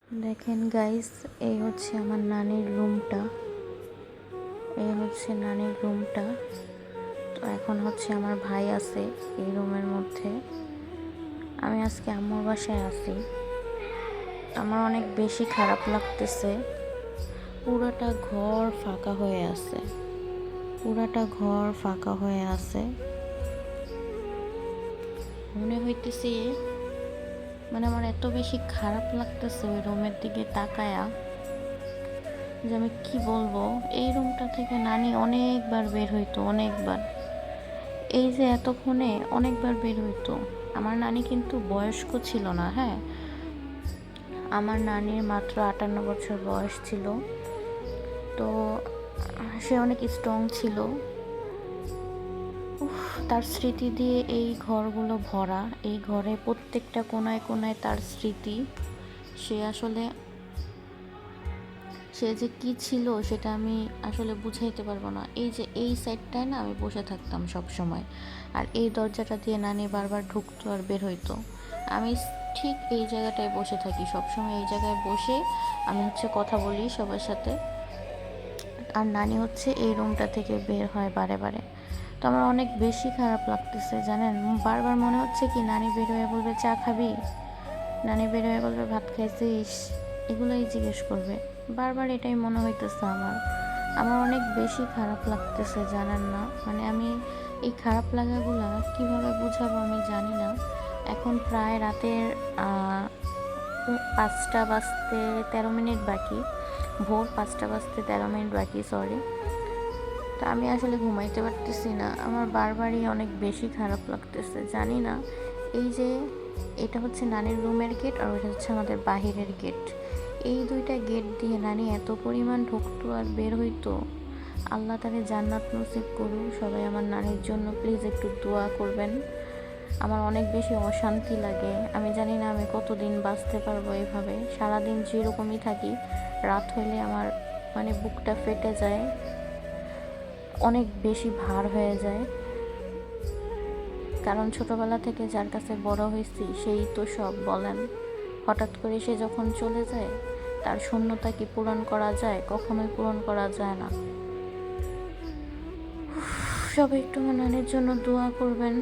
দেখেন গাইস, এই হচ্ছে আমার নানির রুমটা। এই হচ্ছে নানির রুমটা। তো এখন হচ্ছে আমার ভাই আছে এই রুমের মধ্যে। আমি আজকে আম্মুর বাসায় আছি। আমার অনেক বেশি খারাপ লাগতেছে। পুরাটা ঘর ফাঁকা হয়ে আছে। পুরাটা ঘর ফাঁকা হয়ে আছে। মনে হইতেছে মানে আমার এত বেশি খারাপ লাগতেছে ওই রুমের দিকে তাকায়া, যে আমি কি বলবো। এই রুমটা থেকে নানি অনেকবার বের হইতো, অনেকবার। এই যে এতক্ষণে অনেকবার বের হইতো। আমার নানি কিন্তু বয়স্ক ছিল না, হ্যাঁ, আমার নানির মাত্র 58 বছর বয়স ছিল। তো সে অনেক স্ট্রং ছিল। তার স্মৃতি দিয়ে এই ঘরগুলো ভরা। এই ঘরে প্রত্যেকটা কোনায় কোনায় তার স্মৃতি। সে যে কি ছিল সেটা আমি আসলে বুঝাইতে পারবো না। এই যে এই সাইডটায় না আমি বসে থাকতাম সব সময়, আর এই দরজাটা দিয়ে নানি বারবার ঢুকতো আর বের হইতো। আমি ঠিক এই জায়গাটায় বসে থাকি সব সময়। এই জায়গায় বসে আমি হচ্ছে কথা বলি সবার সাথে, আর নানি হচ্ছে এই রুমটা থেকে বের হয় বারে বারে। তো আমার অনেক বেশি খারাপ লাগতেছে জানেন। বারবার মনে হচ্ছে কি নানি বের হয়ে বলবে চা খাবি, নানি বের হয়ে বলবে ভাত খাইছিস, এগুলোই জিজ্ঞেস করবে। বারবার এটাই মনে হইতেছে আমার। আমার অনেক বেশি খারাপ লাগতেছে জানেন না। মানে আমি এই খারাপ লাগাগুলা কিভাবে বুঝাবো আমি জানি না। এখন প্রায় রাতের 5টা বাজতে 13 মিনিট বাকি। ভোর 5টা বাজতে 13 মিনিট বাকি, সরি। তো আমি আসলে ঘুমাইতে পারতেছি না। আমার বারবারই অনেক বেশি খারাপ লাগতেছে, জানি না। এই যে এটা হচ্ছে নানির রুমের গেট, আর ওইটা হচ্ছে আমাদের বাহিরের গেট। এই দুইটা গেট দিয়ে নানি এত পরিমাণ ঢুকতো আর বের হইতো। আল্লাহ তারে জান্নাত নসিব করুন। সবাই আমার নানির জন্য প্লিজ একটু দোয়া করবেন। আমার অনেক বেশি অশান্তি লাগে। আমি জানি না আমি কতদিন বাঁচতে পারবো এভাবে। সারাদিন যেরকমই থাকি, রাত হইলে আমার মানে বুকটা ফেটে যায়, অনেক বেশি ভার হয়ে যায়। কারণ ছোটবেলা থেকে যার কাছে বড় হয়েছি সেই তো সব বলেন। হঠাৎ করে সে যখন চলে যায়, তার শূন্যতা কি পূরণ করা যায়? কখনোই পূরণ করা যায় না। সবাই একটু আমার নানির জন্য দোয়া করবেন।